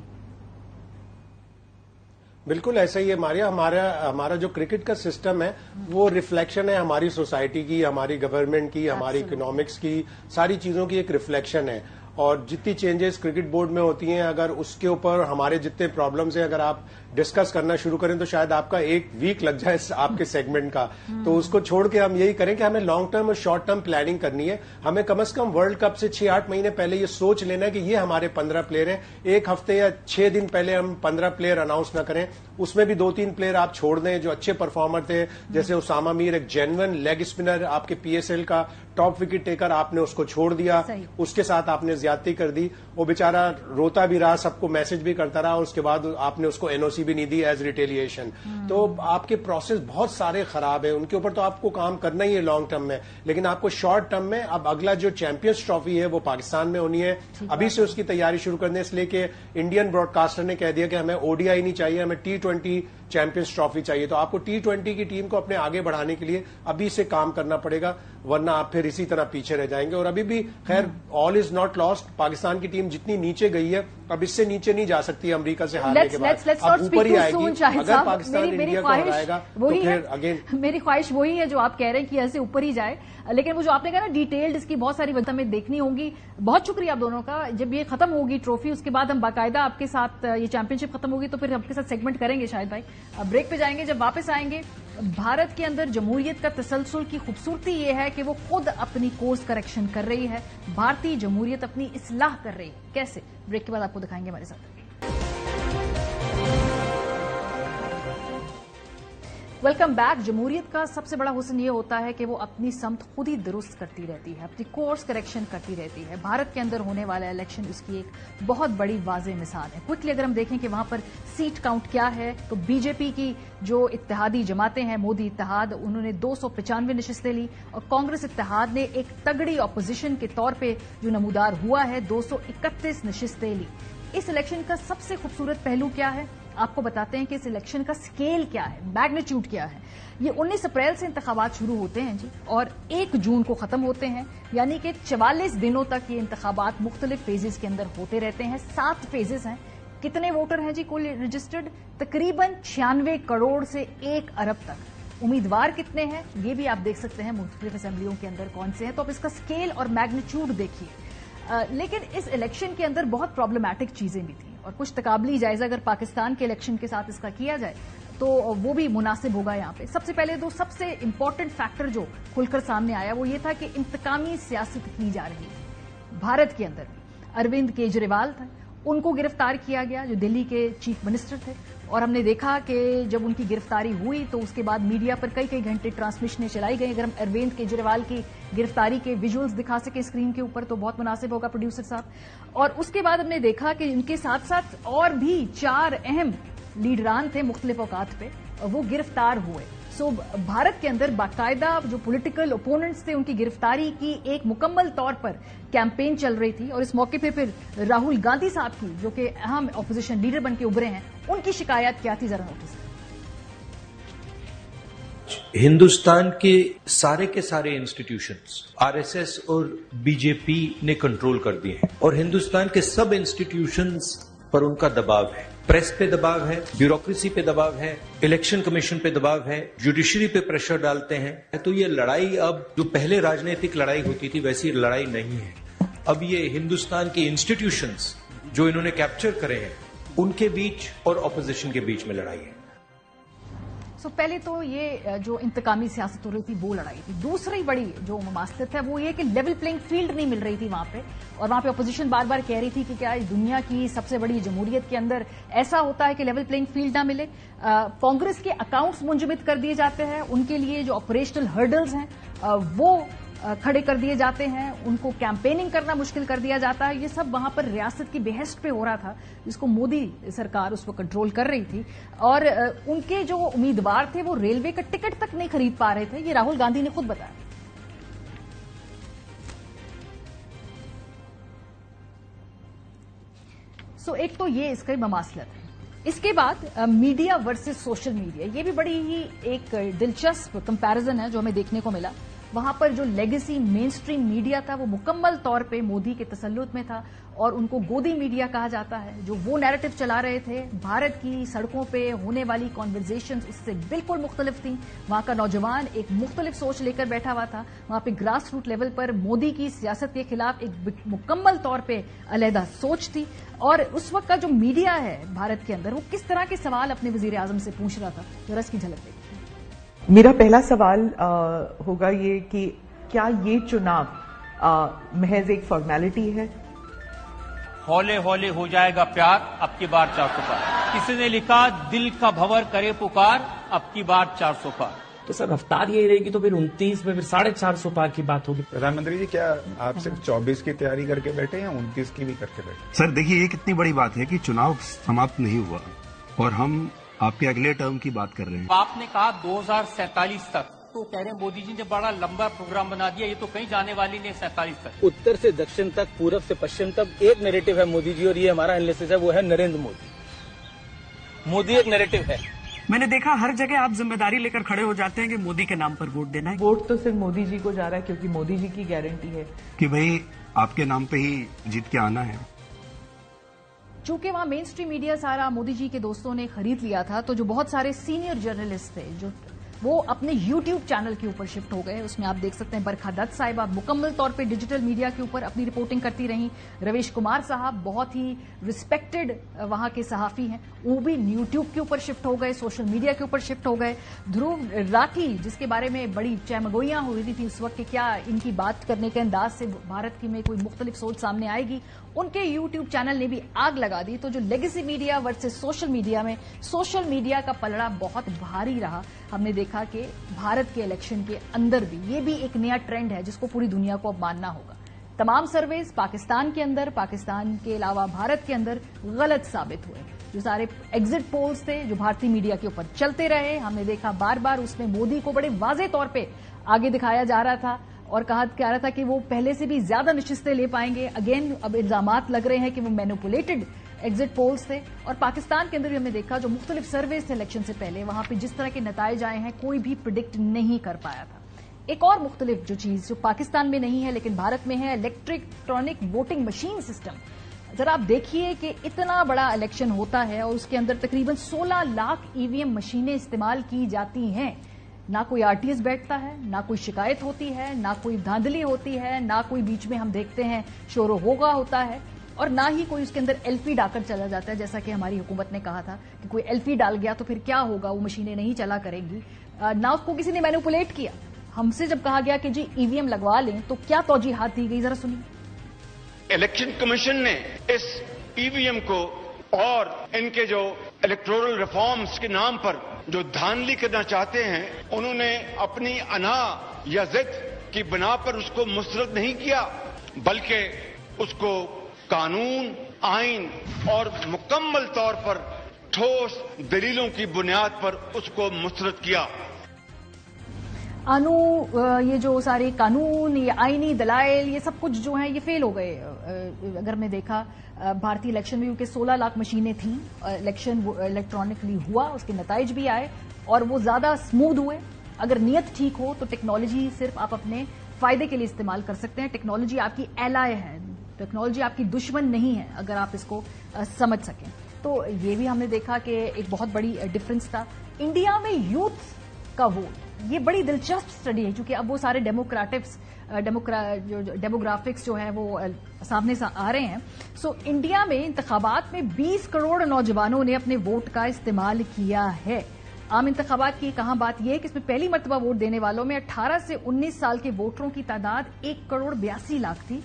بالکل ایسا ہی ہے ماریا. ہمارا جو کرکٹ کا سسٹم ہے وہ ریفلیکشن ہے ہماری سوسائٹی کی, ہماری گورنمنٹ کی, ہماری اکنامکس کی, ساری چیزوں کی ایک ریفلیکشن ہے. और जितनी चेंजेस क्रिकेट बोर्ड में होती हैं, अगर उसके ऊपर हमारे जितने प्रॉब्लम्स हैं अगर आप डिस्कस करना शुरू करें तो शायद आपका एक वीक लग जाए आपके सेगमेंट का। तो उसको छोड़ के हम यही करें कि हमें लॉन्ग टर्म और शॉर्ट टर्म प्लानिंग करनी है। हमें कम से कम वर्ल्ड कप से 6-8 महीने पहले ये सोच लेना है कि ये हमारे 15 प्लेयर हैं। एक हफ्ते या 6 दिन पहले हम 15 प्लेयर अनाउंस ना करें, उसमें भी 2-3 प्लेयर आप छोड़ दें जो अच्छे परफॉर्मर थे, जैसे उसामा मीर एक जेन्युइन लेग स्पिनर, आपके पीएसएल का टॉप विकेट टेकर, आपने उसको छोड़ दिया, उसके साथ आपने ज्यादती कर दी। वो बेचारा रोता भी रहा, सबको मैसेज भी करता रहा, और उसके बाद आपने उसको एनओसी भी नहीं दी एज रिटेलिएशन। तो आपके प्रोसेस बहुत सारे खराब है, उनके ऊपर तो आपको काम करना ही है लॉन्ग टर्म में, लेकिन आपको शॉर्ट टर्म में अब अगला जो चैंपियंस ट्रॉफी है वो पाकिस्तान में होनी है, अभी से उसकी तैयारी शुरू करने, इसलिए कि इंडियन ब्रॉडकास्टर ने कह दिया कि हमें ओडीआई नहीं चाहिए, हमें T20 चैंपियंस ट्रॉफी चाहिए। तो आपको T20 की टीम को अपने आगे बढ़ाने के लिए अभी से काम करना पड़ेगा, वरना आप फिर इसी तरह पीछे रह जाएंगे। और अभी भी खैर all is not lost, Pakistan की टीम जितनी नीचे गई है अब इससे नीचे नहीं जा सकती अमेरिका से हारने के बाद, अब ऊपर ही आएगी। अगर पाकिस्तान इंडिया को हराएगा तो फिर अगेन मेरी ख्वाहिश वही है जो आप कह रहे हैं कि ऐसे ऊपर ही जाए, लेकिन वो जो आपने कहा ना डिटेल्ड, इसकी बहुत सारी वजह हमें देखनी होंगी। बहुत शुक्रिया आप दोनों का। जब ये खत्म होगी ट्रॉफी उसके बाद हम बाकायदा आपके साथ, ये चैंपियनशिप खत्म होगी तो फिर आपके साथ सेगमेंट करेंगे शायद भाई। ब्रेक पे जाएंगे, जब वापस आएंगे भारत के अंदर जमहूरियत का तसलसल की खूबसूरती ये है कि वो खुद अपनी कोर्स करेक्शन कर रही है, भारतीय जमहूरियत अपनी इस्लाह कर रही है। कैसे? ब्रेक के बाद आपको दिखाएंगे हमारे साथ। Welcome back. जमहूरियत का सबसे बड़ा हुस्न ये होता है कि वो अपनी समत खुद ही दुरुस्त करती रहती है, अपनी कोर्स करेक्शन करती रहती है। भारत के अंदर होने वाला इलेक्शन उसकी एक बहुत बड़ी वाज़ेह मिसाल है। क्विकली अगर हम देखें कि वहां पर सीट काउंट क्या है, तो बीजेपी की जो इत्तेहादी जमातें हैं, मोदी इत्तेहाद, उन्होंने 295 नशिस्तें ली, और कांग्रेस इत्तेहाद ने एक तगड़ी अपोजिशन के तौर पर जो नमूदार हुआ है 231 नशिस्तें ली। इस इलेक्शन का सबसे खूबसूरत पहलू क्या है आपको बताते हैं कि इस इलेक्शन का स्केल क्या है, मैग्नीट्यूड क्या है। ये 19 अप्रैल से इंतखाबात शुरू होते हैं जी, और 1 जून को खत्म होते हैं, यानी कि 44 दिनों तक ये इंतखाबात मुख्तलिफ फेजेस के अंदर होते रहते हैं। 7 फेजेस हैं। कितने वोटर हैं जी कुल रजिस्टर्ड? तकरीबन 96 करोड़ से 1 अरब तक। उम्मीदवार कितने हैं ये भी आप देख सकते हैं मुख्तलिफ असेंबलियों के अंदर कौन से हैं। तो आप इसका स्केल और मैग्नीट्यूड देखिए। लेकिन इस इलेक्शन के अंदर बहुत प्रॉब्लमैटिक चीजें भी थी, और कुछ तकाबली जायजा अगर पाकिस्तान के इलेक्शन के साथ इसका किया जाए तो वो भी मुनासिब होगा। यहाँ पे सबसे पहले तो सबसे इंपॉर्टेंट फैक्टर जो खुलकर सामने आया वो ये था कि इंतकामी सियासत की जा रही है भारत के अंदर। अरविंद केजरीवाल थे, उनको गिरफ्तार किया गया जो दिल्ली के चीफ मिनिस्टर थे, और हमने देखा कि जब उनकी गिरफ्तारी हुई तो उसके बाद मीडिया पर कई कई घंटे ट्रांसमिशनें चलाई गई। अगर हम अरविंद केजरीवाल की गिरफ्तारी के विजुअल्स दिखा सके स्क्रीन के ऊपर तो बहुत मुनासिब होगा प्रोड्यूसर साहब। और उसके बाद हमने देखा कि इनके साथ साथ और भी 4 अहम लीडरान थे मुख्तलिफ औकात पे, वो गिरफ्तार हुए। सो भारत के अंदर बाकायदा जो पॉलिटिकल ओपोनेंट्स थे उनकी गिरफ्तारी की एक मुकम्मल तौर पर कैंपेन चल रही थी। और इस मौके पे फिर राहुल गांधी साहब की, जो कि अहम ऑपोजिशन लीडर बन के उभरे हैं, उनकी शिकायत क्या थी, जरा नोटिस। हिंदुस्तान के सारे इंस्टीट्यूशंस आरएसएस और बीजेपी ने कंट्रोल कर दिए हैं, और हिंदुस्तान के सब इंस्टीट्यूशंस पर उनका दबाव है। प्रेस पे दबाव है, ब्यूरोक्रेसी पे दबाव है, इलेक्शन कमीशन पे दबाव है, जुडिशरी पे प्रेशर डालते हैं। तो ये लड़ाई अब जो पहले राजनीतिक लड़ाई होती थी वैसी लड़ाई नहीं है। अब ये हिंदुस्तान के इंस्टीट्यूशंस जो इन्होंने कैप्चर करे हैं उनके बीच और ऑपोजिशन के बीच में लड़ाई है। सो पहले तो ये जो इंतकामी सियासत हो रही थी वो लड़ाई थी। दूसरी बड़ी जो ममासलत है वो ये कि लेवल प्लेइंग फील्ड नहीं मिल रही थी वहां पे, और वहां पे अपोजिशन बार बार कह रही थी कि क्या इस दुनिया की सबसे बड़ी जमहूरियत के अंदर ऐसा होता है कि लेवल प्लेइंग फील्ड ना मिले। कांग्रेस के अकाउंट्स मुंजमद कर दिए जाते हैं, उनके लिए जो ऑपरेशनल हर्डल्स हैं वो खड़े कर दिए जाते हैं, उनको कैंपेनिंग करना मुश्किल कर दिया जाता है। ये सब वहां पर रियासत की बेहस्त पे हो रहा था, जिसको मोदी सरकार उसको कंट्रोल कर रही थी। और उनके जो उम्मीदवार थे वो रेलवे का टिकट तक नहीं खरीद पा रहे थे, ये राहुल गांधी ने खुद बताया। सो एक तो ये इसका ममासलत है। इसके बाद मीडिया वर्सेस सोशल मीडिया, ये भी बड़ी ही एक दिलचस्प कंपैरिजन है जो हमें देखने को मिला। वहां पर जो लेगेसी मेन स्ट्रीम मीडिया था वो मुकम्मल तौर पे मोदी के तसल्लुत में था और उनको गोदी मीडिया कहा जाता है, जो वो नैरेटिव चला रहे थे। भारत की सड़कों पे होने वाली कॉन्वर्जेशंस उससे बिल्कुल मुख्तलिफ थी। वहां का नौजवान एक मुख्तलिफ सोच लेकर बैठा हुआ था। वहां पे ग्रास रूट लेवल पर मोदी की सियासत के खिलाफ एक मुकम्मल तौर पे अलहदा सोच थी। और उस वक्त का जो मीडिया है भारत के अंदर, वो किस तरह के सवाल अपने वजीर आजम से पूछ रहा था, जरा इसकी झलक देखिए। मेरा पहला सवाल होगा ये कि क्या ये चुनाव महज एक फॉर्मेलिटी है? हौले हौले हो जाएगा प्यार, अब की बार 400 पार। किसी ने लिखा दिल का भंवर करे पुकार, अब की बार 400 पार। तो सर रफ्तार यही रहेगी तो फिर 29 में फिर 450 पार की बात होगी। प्रधानमंत्री जी, क्या आप सिर्फ 24 की तैयारी करके बैठे या 29 की भी करके बैठे? सर देखिए, ये कितनी बड़ी बात है कि चुनाव समाप्त नहीं हुआ और हम आपके अगले टर्म की बात कर रहे हैं। आपने कहा 2047 तक, तो कह रहे हैं मोदी जी ने बड़ा लंबा प्रोग्राम बना दिया, ये तो कहीं जाने वाली नहीं 47 तक। उत्तर से दक्षिण तक, पूरब से पश्चिम तक एक नैरेटिव है मोदी जी, और ये हमारा एनालिसिस है, वो है नरेंद्र मोदी। मोदी एक नैरेटिव है। मैंने देखा हर जगह आप जिम्मेदारी लेकर खड़े हो जाते हैं कि मोदी के नाम पर वोट देना है। वोट तो सिर्फ मोदी जी को जा रहा है क्योंकि मोदी जी की गारंटी है कि भाई आपके नाम पे ही जीत के आना है। चूंकि वहां मेन स्ट्रीम मीडिया सारा मोदी जी के दोस्तों ने खरीद लिया था, तो जो बहुत सारे सीनियर जर्नलिस्ट थे जो वो अपने यूट्यूब चैनल के ऊपर शिफ्ट हो गए। उसमें आप देख सकते हैं बरखा दत्त साहिबा मुकम्मल तौर पे डिजिटल मीडिया के ऊपर अपनी रिपोर्टिंग करती रहीं। रवीश कुमार साहब बहुत ही रिस्पेक्टेड वहां के सहाफी हैं, वो भी यूट्यूब के ऊपर शिफ्ट हो गए, सोशल मीडिया के ऊपर शिफ्ट हो गए। ध्रुव राठी, जिसके बारे में बड़ी चहमगोइयां हो रही थी उस वक्त कि क्या इनकी बात करने के अंदाज से भारत की में कोई मुख्तलिफ सोच सामने आएगी, उनके यूट्यूब चैनल ने भी आग लगा दी। तो जो legacy media versus social media में सोशल मीडिया का पलड़ा बहुत भारी रहा। हमने देखा कि भारत के इलेक्शन के अंदर भी ये भी एक नया ट्रेंड है जिसको पूरी दुनिया को अब मानना होगा। तमाम सर्वेज पाकिस्तान के अंदर, पाकिस्तान के अलावा भारत के अंदर गलत साबित हुए। जो सारे एग्जिट पोल्स थे जो भारतीय मीडिया के ऊपर चलते रहे, हमने देखा बार बार उसमें मोदी को बड़े वाज़ेह तौर पे आगे दिखाया जा रहा था और कहा जा रहा था कि वो पहले से भी ज्यादा नशिस्तें ले पाएंगे। अगेन अब इल्जामात लग रहे हैं कि वो मैनिपुलेटेड एग्जिट पोल्स थे। और पाकिस्तान के अंदर भी हमने देखा जो मुख्तलिफ सर्वेज थे इलेक्शन से पहले, वहां पे जिस तरह के नताइज आए हैं कोई भी प्रिडिक्ट नहीं कर पाया था। एक और मुख्तलिफ जो चीज जो पाकिस्तान में नहीं है लेकिन भारत में है, इलेक्ट्रॉनिक वोटिंग मशीन सिस्टम। जरा आप देखिए कि इतना बड़ा इलेक्शन होता है और उसके अंदर तकरीबन 16 लाख ईवीएम मशीनें इस्तेमाल की जाती हैं। ना कोई आरटीएस बैठता है, ना कोई शिकायत होती है, ना कोई धांधली होती है, ना कोई बीच में हम देखते हैं शोरो होगा होता है, और ना ही कोई उसके अंदर एलपी डालकर चला जाता है। जैसा कि हमारी हुकूमत ने कहा था कि कोई एलपी डाल गया तो फिर क्या होगा, वो मशीनें नहीं चला करेंगी। ना उसको किसी ने मैनिपुलेट किया। हमसे जब कहा गया कि जी ईवीएम लगवा लें तो क्या तौजीहात दी गई, जरा सुनिए। इलेक्शन कमीशन ने इस ईवीएम को और इनके जो इलेक्टोरल रिफॉर्म्स के नाम पर जो धांधली करना चाहते हैं, उन्होंने अपनी अना या जिद की बिना पर उसको मुस्तरद नहीं किया, बल्कि उसको कानून, आइन और मुकम्मल तौर पर ठोस दलीलों की बुनियाद पर उसको मुस्तरद किया। ये जो सारे कानून, ये आईनी दलाइल, ये सब कुछ जो है ये फेल हो गए। अगर मैं देखा भारतीय इलेक्शन में, क्योंकि 16 लाख मशीनें थीं, इलेक्शन इलेक्ट्रॉनिकली हुआ, उसके नताइज भी आए और वो ज्यादा स्मूथ हुए। अगर नीयत ठीक हो तो टेक्नोलॉजी सिर्फ आप अपने फायदे के लिए इस्तेमाल कर सकते हैं। टेक्नोलॉजी आपकी एलाय है, टेक्नोलॉजी आपकी दुश्मन नहीं है, अगर आप इसको समझ सकें। तो ये भी हमने देखा कि एक बहुत बड़ी डिफरेंस था। इंडिया में यूथ का वोट, ये बड़ी दिलचस्प स्टडी है क्योंकि अब वो सारे डेमोग्राफिक्स जो है वो सामने आ रहे हैं। सो इंडिया में इंतखाबात में 20 करोड़ नौजवानों ने अपने वोट का इस्तेमाल किया है। आम इंतखाबात की कहां बात यह है कि इसमें पहली मरतबा वोट देने वालों में 18 से 19 साल के वोटरों की तादाद 1 करोड़ 82 लाख थी।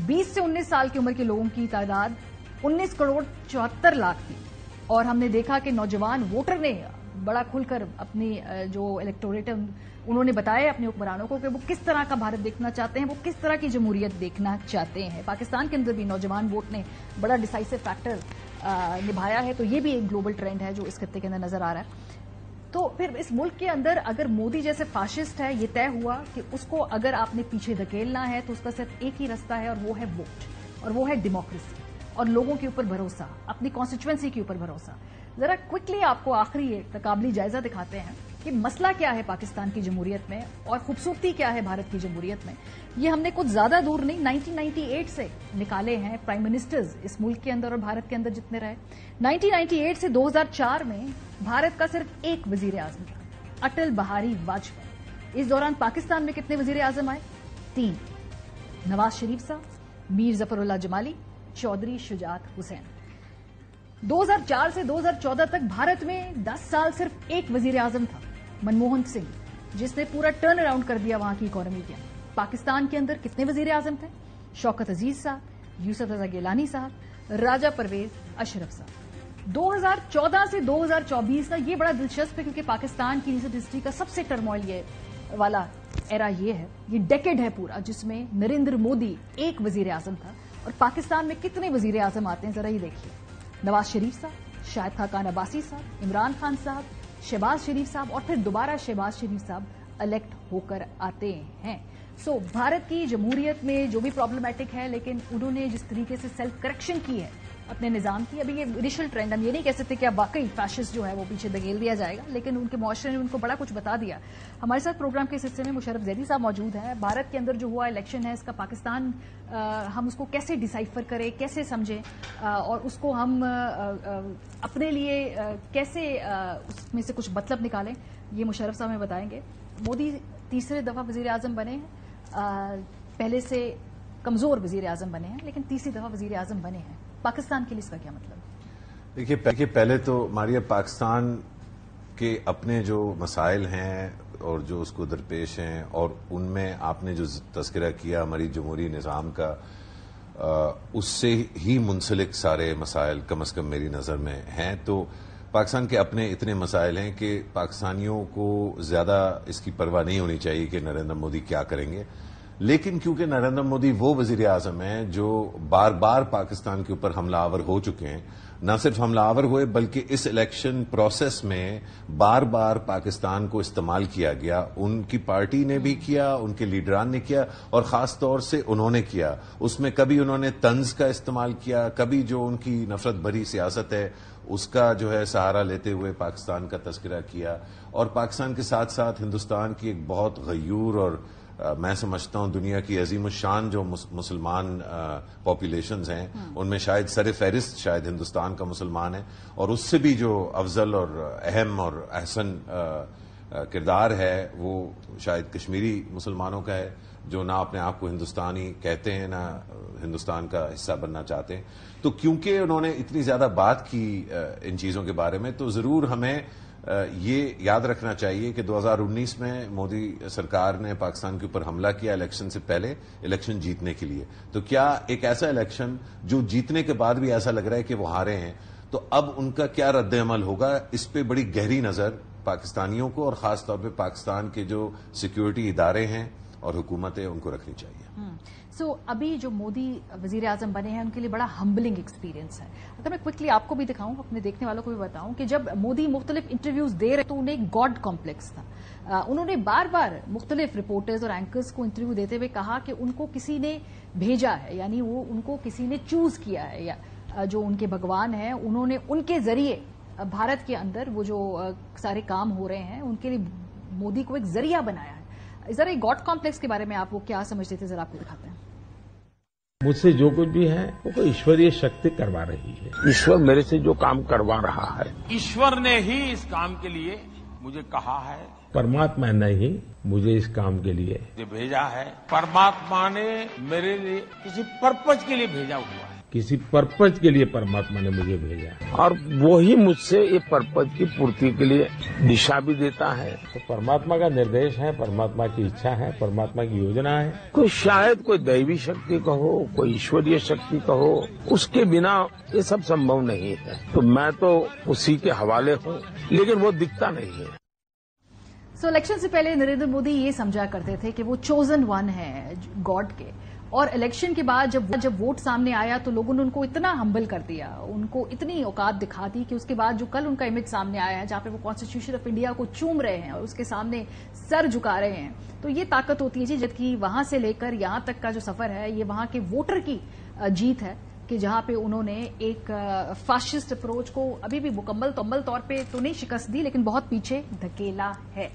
20 से 19 साल की उम्र के लोगों की तादाद 19 करोड़ 74 लाख थी। और हमने देखा कि नौजवान वोटर ने बड़ा खुलकर अपनी जो इलेक्टोरेट उन्होंने बताया अपने हुक्मरानों को कि वो किस तरह का भारत देखना चाहते हैं, वो किस तरह की जमहूरियत देखना चाहते हैं। पाकिस्तान के अंदर भी नौजवान वोट ने बड़ा डिसाइसिव फैक्टर निभाया है। तो ये भी एक ग्लोबल ट्रेंड है जो इस खत्ते के अंदर नजर आ रहा है। तो फिर इस मुल्क के अंदर अगर मोदी जैसे फाशिस्ट है, ये तय हुआ कि उसको अगर आपने पीछे धकेलना है तो उसका सिर्फ एक ही रास्ता है और वो है वोट, और वो है डेमोक्रेसी और लोगों के ऊपर भरोसा, अपनी कॉन्स्टिट्यूएंसी के ऊपर भरोसा। जरा क्विकली आपको आखिरी एक तकाबली जायजा दिखाते हैं کہ مسئلہ کیا ہے پاکستان کی جمہوریت میں اور خوبصورتی کیا ہے بھارت کی جمہوریت میں. یہ ہم نے کچھ زیادہ دور نہیں 1998 سے نکالے ہیں پرائم منسٹرز اس ملک کے اندر اور بھارت کے اندر جتنے رہے. 1998 سے 2004 میں بھارت کا صرف ایک وزیر اعظم تھا, اٹل بہاری واجپئی. اس دوران پاکستان میں کتنے وزیر اعظم آئے؟ 3. نواز شریف صاحب, میر ظفر اللہ جمالی, چودھری شجاعت حسین. 2004 سے 2014 تک بھارت میں 10 سال صرف ایک وزیر اعظم تھا, منموہن سنگھ, جس نے پورا ٹرن اراؤنڈ کر دیا وہاں کی اکانومی کے. پاکستان کے اندر کتنے وزیر اعظم تھے؟ شوکت عزیز صاحب, یوسف رضا گیلانی صاحب, راجہ پرویز اشرف صاحب. 2014 سے 2024 کا یہ بڑا دلچسپ ہے کیونکہ پاکستان کی ریسنٹ ہسٹری کا سب سے ٹرموائل یہ والا ایرا یہ ہے, یہ ڈیکیڈ ہے پورا, جس میں نریندر مودی ایک وزیر اعظم تھا. اور پاکستان میں کتنے وزیر اعظم آتے ہیں ذرا ہی دیکھیے. نواز شریف صاحب, شاہد خاقان عباسی صاحب, عمران خان صاحب, شہباز شریف صاحب اور پھر دوبارہ شہباز شریف صاحب الیکٹ ہو کر آتے ہیں. سو بھارت کی جمہوریت میں جو بھی پرابلمیٹک ہے, لیکن انہوں نے جس طریقے سے سیلف کریکشن کی ہے اپنے نظام کی, ابھی یہ انیشل ٹرینڈ, ہم یہ نہیں کہہ سکتے کہ اب واقعی فیشسٹ جو ہے وہ پیچھے دھکیل دیا جائے گا, لیکن ان کے معاشرے نے ان کو بڑا کچھ بتا دیا. ہمارے ساتھ پروگرام کے اس حصے میں مشرف زیدی صاحب موجود ہیں. بھارت کے اندر جو ہوا الیکشن ہے اس کا پاکستان ہم اس کو کیسے ڈیسائفر کریں, کیسے سمجھیں اور اس کو ہم اپنے لیے کیسے اس میں سے کچھ مطلب نکالیں, یہ مشرف صاحب ہمیں بتائیں گے. مودی تیسرے دفعہ وزیر اعظم بنے ہیں, پہلے سے کمزور وزیر اعظم بنے ہیں لیکن تیسری دفعہ وزیر اعظم بنے ہیں. پاکستان کے لیے اس کا کیا مطلب ہے؟ دیکھیے پہلے تو ماریا, پاکستان کے اپنے جو مسائل ہیں اور جو اس کو درپیش ہیں, اور ان میں آپ نے جو تذکرہ کیا ہماری جمہوری نظام کا, اس سے ہی منسلک سارے مسائل کم از کم میری نظر میں ہیں. تو پاکستان کے اپنے اتنے مسائل ہیں کہ پاکستانیوں کو زیادہ اس کی پرواہ نہیں ہونی چاہیے کہ نریندر مودی کیا کریں گے. لیکن کیونکہ نریندر مودی وہ وزیر اعظم ہیں جو بار بار پاکستان کے اوپر حملہ آور ہو چکے ہیں, نہ صرف حملہ آور ہوئے بلکہ اس الیکشن پروسیس میں بار بار پاکستان کو استعمال کیا گیا. ان کی پارٹی نے بھی کیا, ان کے لیڈران نے کیا, اور خاص طور سے انہوں نے کیا. اس میں کبھی انہوں نے طنز کا استعمال کیا, کبھی جو ان کی نفرت بھری سیاست ہے اس کا جو ہے سہارا لیتے ہوئے پاکستان کا تذکرہ کیا. اور پاکستان کے ساتھ ساتھ ہندوستان کی ایک بہت غیور اور میں سمجھتا ہوں دنیا کی عظیم الشان جو مسلمان پاپولیشنز ہیں ان میں شاید سر فہرست شاید ہندوستان کا مسلمان ہے, اور اس سے بھی جو افضل اور اہم اور احسن کردار ہے وہ شاید کشمیری مسلمانوں کا ہے, جو نہ اپنے آپ کو ہندوستانی کہتے ہیں نہ ہندوستان کا حصہ بننا چاہتے ہیں. تو کیونکہ انہوں نے اتنی زیادہ بات کی ان چیزوں کے بارے میں, تو ضرور ہمیں یہ یاد رکھنا چاہیے کہ 2019 میں مودی سرکار نے پاکستان کے اوپر حملہ کیا الیکشن سے پہلے, الیکشن جیتنے کے لیے. تو کیا ایک ایسا الیکشن جو جیتنے کے بعد بھی ایسا لگ رہا ہے کہ وہ ہارے ہیں, تو اب ان کا کیا رد عمل ہوگا, اس پہ بڑی گہری نظر پاکستانیوں کو اور خاص طور پہ پاکستان کے جو سیکیورٹی ادارے ہیں اور حکومتیں ان کو رکھنی چاہیے. سو ابھی جو مودی وزیر اعظم بنے ہیں ان کے لیے بڑا ہمبلنگ ایکسپیرینس ہے. اگر میں کوئکلی آپ کو بھی دکھاؤں, اپنے دیکھنے والوں کو بھی بتاؤں کہ جب مودی مختلف انٹرویوز دے رہے تو انہیں ایک گاڈ کمپلیکس تھا. انہوں نے بار بار مختلف رپورٹرز اور اینکرز کو انٹرویو دیتے ہوئے کہا کہ ان کو کسی نے بھیجا ہے, یعنی وہ ان کو کسی نے چوز کیا ہے, یا جو ان کے بھگوان ہیں انہوں نے ان کے ذریعے بھارت کے اندر وہ جو سارے کام ہو رہے ہیں ان کے لیے مودی کو ایک ذریعہ بنایا ہے. ذرا گاڈ کمپلیکس کے بارے میں آپ وہ کیا سمجھتے تھے, ذرا آپ کو دکھاتے ہیں. مجھ سے جو کچھ بھی ہے وہ کوئی ایشوریہ شکتی کروا رہی ہے. ایشور میرے سے جو کام کروا رہا ہے, ایشور نے ہی اس کام کے لیے مجھے کہا ہے, پرماتما نے ہی مجھے اس کام کے لیے بھیجا ہے. پرماتما نے میرے لیے کسی پرپز کے لیے بھیجا ہوا ہے, کسی پرپز کے لیے پرماتما نے مجھے بھیجا, اور وہی مجھ سے یہ پرپز کی پورتی کے لیے دشا بھی دیتا ہے. تو پرماتما کا نردیش ہے, پرماتما کی اچھا ہے, پرماتما کی یوجنا ہے. کوئی شاید کوئی دیوی شکتی کہو, کوئی ایشوریہ شکتی کہو, اس کے بنا یہ سب سمبھو نہیں ہے. تو میں تو اسی کے حوالے ہوں, لیکن وہ دکھتا نہیں ہے. سو الیکشن سے پہلے نریندر مودی یہ سمجھا کرتے تھے کہ وہ چوزن ون ہے گاڈ کے, اور الیکشن کے بعد جب ووٹ سامنے آیا تو لوگوں نے ان کو اتنا ہمبل کر دیا, ان کو اتنی اوقات دکھا دی کہ اس کے بعد جو کل ان کا امیج سامنے آیا ہے جہاں پہ وہ کانسٹیٹیوشن آف انڈیا کو چوم رہے ہیں اور اس کے سامنے سر جھکا رہے ہیں, تو یہ طاقت ہوتی ہے جی, جبکہ وہاں سے لے کر یہاں تک کا جو سفر ہے یہ وہاں کے ووٹر کی جیت ہے. کہ جہاں پہ انہوں نے ایک فاشسٹ اپروچ کو ابھی بھی مکمل طور پہ تو نہیں شکست دی لیکن بہت پیچھے دھکیلا ہے.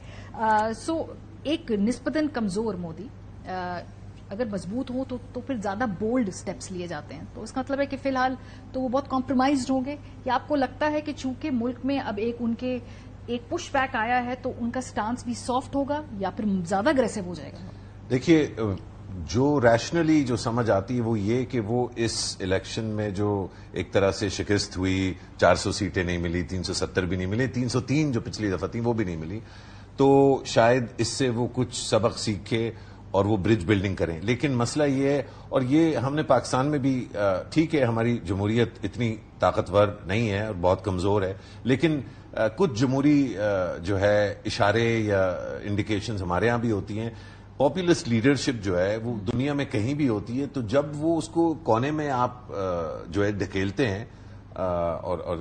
سو ایک نسبتاً کمزور مودی اگر مضبوط ہو تو پھر زیادہ بولڈ سٹیپس لیے جاتے ہیں, تو اس کا مطلب ہے کہ فی الحال تو وہ بہت کمپرومائزڈ ہوں گے, یا آپ کو لگتا ہے کہ چونکہ ملک میں اب ایک پش بیک آیا ہے تو ان کا سٹانس بھی سافٹ ہوگا یا پھر زیادہ اگریسو ہو جائے گا؟ دیکھیے, جو ریشنلی جو سمجھ آتی ہے وہ یہ کہ وہ اس الیکشن میں جو ایک طرح سے شکست ہوئی, 400 سیٹیں نہیں ملی, 370 بھی نہیں ملی, 303 جو پچھلی دفعہ تھیں وہ بھی نہیں ملی, تو شاید اس سے وہ کچھ سبق سیکھے اور وہ برج بلڈنگ کریں. لیکن مسئلہ یہ ہے, اور یہ ہم نے پاکستان میں بھی, ٹھیک ہے ہماری جمہوریت اتنی طاقتور نہیں ہے اور بہت کمزور ہے, لیکن کچھ جمہوری جو ہے اشارے یا انڈیکیشنز ہمارے ہاں بھی ہوتی ہیں. پاپولسٹ لیڈرشپ جو ہے وہ دنیا میں کہیں بھی ہوتی ہے, تو جب وہ اس کو کونے میں آپ جو ہے دھکیلتے ہیں, اور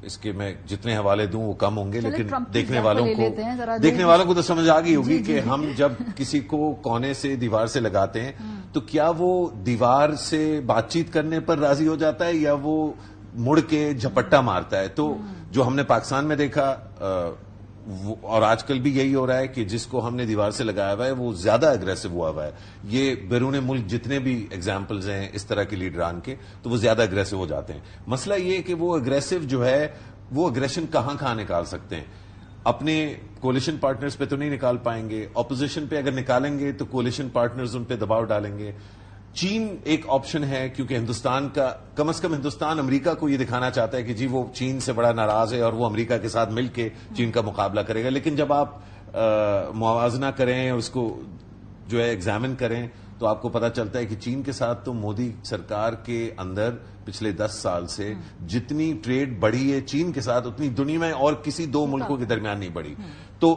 اس کے میں جتنے حوالے دوں وہ کم ہوں گے, لیکن دیکھنے والوں کو تو سمجھ آ گئی ہوگی کہ ہم جب کسی کو کونے سے دیوار سے لگاتے ہیں تو کیا وہ دیوار سے بات چیت کرنے پر راضی ہو جاتا ہے یا وہ مڑ کے جھپٹا مارتا ہے. تو جو ہم نے پاکستان میں دیکھا, اور آج کل بھی یہی ہو رہا ہے کہ جس کو ہم نے دیوار سے لگایا ہوا ہے وہ زیادہ اگریسو ہوا ہوا ہے. یہ بیرون ملک جتنے بھی ایگزامپلز ہیں اس طرح کے لیڈران کے, تو وہ زیادہ اگریسو ہو جاتے ہیں. مسئلہ یہ ہے کہ وہ اگریسو جو ہے وہ اگریشن کہاں نکال سکتے ہیں. اپنے کولیشن پارٹنرز پہ تو نہیں نکال پائیں گے, اپوزیشن پہ اگر نکالیں گے تو کولیشن پارٹنرز ان پہ دباؤ ڈالیں گے. چین ایک آپشن ہے, کیونکہ ہندوستان کا کم از کم ہندوستان امریکہ کو یہ دکھانا چاہتا ہے کہ جی وہ چین سے بڑا ناراض ہے اور وہ امریکہ کے ساتھ مل کے چین کا مقابلہ کرے گا. لیکن جب آپ موازنہ کریں, اس کو جو ہے ایگزامن کریں, تو آپ کو پتا چلتا ہے کہ چین کے ساتھ تو مودی سرکار کے اندر پچھلے 10 سال سے جتنی ٹریڈ بڑھی ہے چین کے ساتھ اتنی دنیا میں اور کسی 2 ملکوں کے درمیان نہیں بڑھی. تو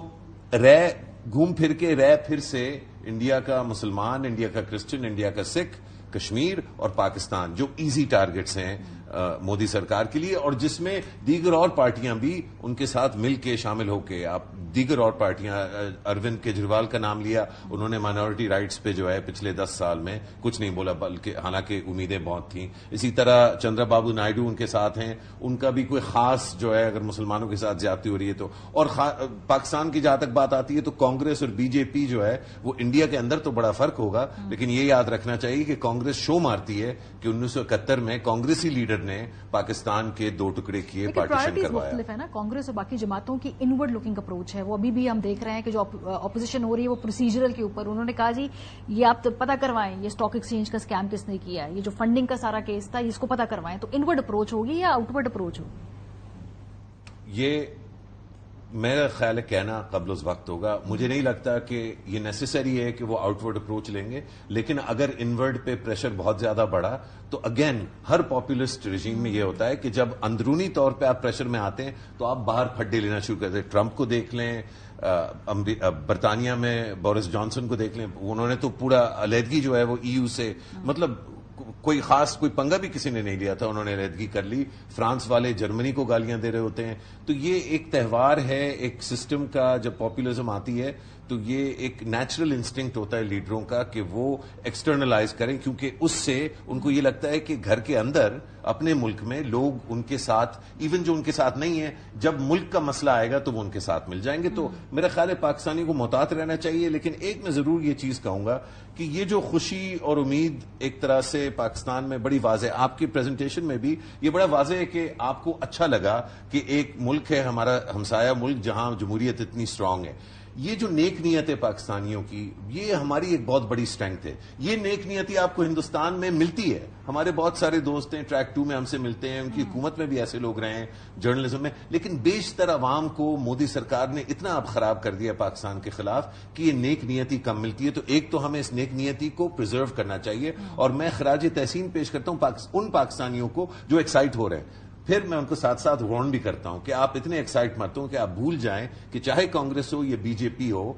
گھوم پھر کے پھر سے انڈیا کا مسلمان, انڈیا کا کرسچن, انڈیا کا سکھ, کشمیر اور پاکستان جو ایزی ٹارگٹس ہیں مودی سرکار کے لیے, اور جس میں دیگر اور پارٹیاں بھی ان کے ساتھ مل کے شامل ہو کے, آپ دیگر اور پارٹیاں, اروند کیجریوال کا نام لیا, انہوں نے مائنورٹی رائٹس پہ جو ہے پچھلے 10 سال میں کچھ نہیں بولا, بلکہ حالانکہ امیدیں بہت تھیں. اسی طرح چندرا بابو نائیڈو ان کے ساتھ ہیں, ان کا بھی کوئی خاص جو ہے اگر مسلمانوں کے ساتھ زیادتی ہو رہی ہے تو. اور پاکستان کی جہاں تک بات آتی ہے تو کانگریس اور بی جے پی جو ہے وہ انڈیا کے اندر تو بڑا فرق ہوگا, لیکن یہ یاد رکھنا چاہیے کہ کانگریس شو مارتی ہے کہ 1971 میں کانگریسی لیڈر نے پاکستان کے 2 ٹکڑے کیے, پارٹیشن کروایا. مختلف ہے نا, کانگریس اور باقی جماعتوں کی انورڈ لوکنگ اپروچ ہے, وہ ابھی بھی ہم دیکھ رہے ہیں کہ جو اپوزیشن ہو رہی ہے وہ پروسیجرل کے اوپر. انہوں نے کہا جی یہ آپ پتہ کروائیں یہ اسٹاک ایکسچینج کا اسکیم کس نے کیا ہے, یہ جو فنڈنگ کا سارا کیس تھا اس کو پتہ کروائیں. تو انورڈ اپروچ ہوگی یا آؤٹ ورڈ اپروچ ہوگی؟ یہ میرا خیال ہے کہنا قبل اس وقت ہوگا. مجھے نہیں لگتا کہ یہ نیسیسری ہے کہ وہ آؤٹ ورڈ اپروچ لیں گے, لیکن اگر انورڈ پہ پریشر بہت زیادہ بڑھا تو اگین ہر پاپولسٹ رجیم میں یہ ہوتا ہے کہ جب اندرونی طور پہ آپ پریشر میں آتے ہیں تو آپ باہر پھڈے لینا شروع کرتے ہیں. ٹرمپ کو دیکھ لیں, برطانیہ میں بورس جانسن کو دیکھ لیں, انہوں نے تو پورا علیحدگی جو ہے وہ ای یو سے, مطلب کوئی خاص کوئی پنگا بھی کسی نے نہیں لیا تھا, انہوں نے علیحدگی کر لی. فرانس والے جرمنی کو گالیاں دے رہے ہوتے ہیں. تو یہ ایک تہوار ہے ایک سسٹم کا, جب پاپولزم آتی ہے تو یہ ایک نیچرل انسٹنکٹ ہوتا ہے لیڈروں کا کہ وہ ایکسٹرنلائز کریں, کیونکہ اس سے ان کو یہ لگتا ہے کہ گھر کے اندر اپنے ملک میں لوگ ان کے ساتھ, ایون جو ان کے ساتھ نہیں ہیں, جب ملک کا مسئلہ آئے گا تو وہ ان کے ساتھ مل جائیں گے. تو میرا خیال ہے پاکستانی کو محتاط رہنا چاہیے. لیکن ایک میں ضرور یہ چیز کہوں گا کہ یہ جو خوشی اور امید ایک طرح سے پاکستان میں بڑی واضح, آپ کی پریزنٹیشن میں بھی یہ بڑا واضح ہے کہ آپ کو اچھا لگا کہ ایک ملک ہے ہمارا ہمسایہ ملک جہاں جمہوریت اتنی اسٹرانگ ہے. یہ جو نیک نیت ہے پاکستانیوں کی, یہ ہماری ایک بہت بڑی اسٹرینگتھ ہے. یہ نیک نیتی آپ کو ہندوستان میں ملتی ہے. ہمارے بہت سارے دوست ہیں ٹریک 2 میں ہم سے ملتے ہیں, ان کی حکومت میں بھی ایسے لوگ رہے ہیں, جرنلزم میں, لیکن بیشتر عوام کو مودی سرکار نے اتنا اب خراب کر دیا پاکستان کے خلاف کہ یہ نیک نیتی کم ملتی ہے. تو ایک تو ہمیں اس نیک نیتی کو پرزرو کرنا چاہیے, اور میں خراج تحسین پیش کرتا ہوں ان پاکستانیوں کو جو ایکسائٹ ہو رہے ہیں. پھر میں ان کو ساتھ ساتھ وارن بھی کرتا ہوں کہ آپ اتنے ایکسائٹ مت ہوں کہ آپ بھول جائیں کہ چاہے کانگریس ہو یا بی جے پی ہو,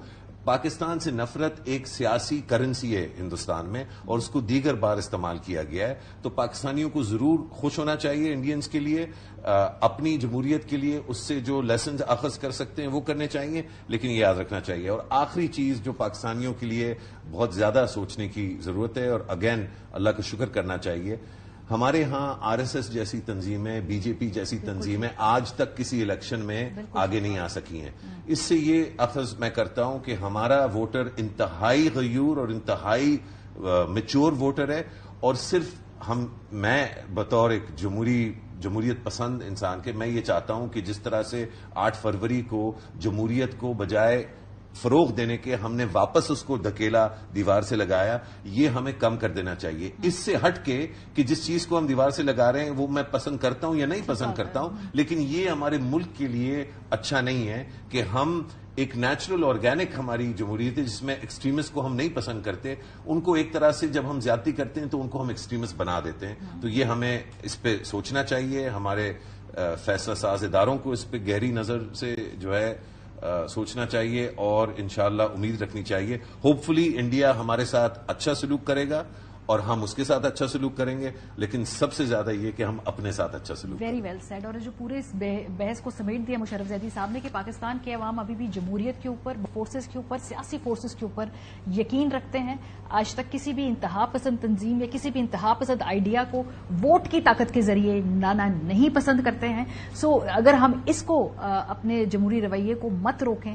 پاکستان سے نفرت ایک سیاسی کرنسی ہے ہندوستان میں, اور اس کو دیگر بار استعمال کیا گیا ہے. تو پاکستانیوں کو ضرور خوش ہونا چاہیے انڈینز کے لیے, اپنی جمہوریت کے لیے اس سے جو لیسنز اخذ کر سکتے ہیں وہ کرنے چاہیے, لیکن یہ یاد رکھنا چاہیے. اور آخری چیز جو پاکستانیوں کے لیے بہت زیادہ سوچنے کی ضرورت ہے, اور اگین اللہ کا شکر کرنا چاہیے, ہمارے ہاں RSS جیسی تنظیمیں، BJP جیسی تنظیمیں آج تک کسی الیکشن میں آگے نہیں آ سکی ہیں. اس سے یہ اخذ میں کرتا ہوں کہ ہمارا ووٹر انتہائی غیور اور انتہائی میچور ووٹر ہے، اور صرف میں بطور ایک جمہوریت پسند انسان کے میں یہ چاہتا ہوں کہ جس طرح سے 8 فروری کو جمہوریت کو بجائے فروغ دینے کے ہم نے واپس اس کو دھکیلا، دیوار سے لگایا، یہ ہمیں کم کر دینا چاہیے. اس سے ہٹ کے کہ جس چیز کو ہم دیوار سے لگا رہے ہیں وہ میں پسند کرتا ہوں یا نہیں پسند کرتا ہوں، لیکن یہ ہمارے ملک کے لیے اچھا نہیں ہے کہ ہم ایک نیچرل آرگینک ہماری جمہوریت ہے جس میں ایکسٹریمسٹ کو ہم نہیں پسند کرتے، ان کو ایک طرح سے جب ہم زیادتی کرتے ہیں تو ان کو ہم ایکسٹریمسٹ بنا دیتے ہیں. تو یہ ہمیں اس پہ سوچنا چاہیے، ہمارے فیصلہ ساز اداروں کو اس پہ گہری نظر سے جو ہے سوچنا چاہیے، اور انشاءاللہ امید رکھنی چاہیے. ہوپ فلی انڈیا ہمارے ساتھ اچھا سلوک کرے گا اور ہم اس کے ساتھ اچھا سلوک کریں گے، لیکن سب سے زیادہ یہ کہ ہم اپنے ساتھ اچھا سلوک کریں. Very well said. اور جو پورے اس بحث کو سمیٹ دیا مشرف زیدی صاحب نے کہ پاکستان کے عوام ابھی بھی جمہوریت کے اوپر، فورسز کے اوپر، سیاسی فورسز کے اوپر یقین رکھتے ہیں. آج تک کسی بھی انتہا پسند تنظیم یا کسی بھی انتہا پسند آئیڈیا کو ووٹ کی طاقت کے ذریعے لانا نہیں پسند کرتے ہیں. سو اگر ہم اس کو اپنے جمہوری رویے کو مت روکیں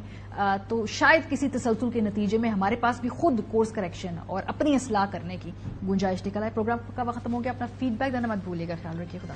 تو شاید کسی تسلسل کے نتیجے میں ہمارے پاس بھی خود کورس کریکشن اور اپنی اصلاح کرنے کی گنجائش نکل آئے. پروگرام کا وقت ختم ہو گیا. اپنا فیڈ بیک دینا مت بھولیے گا. خیال رکھیے. خدا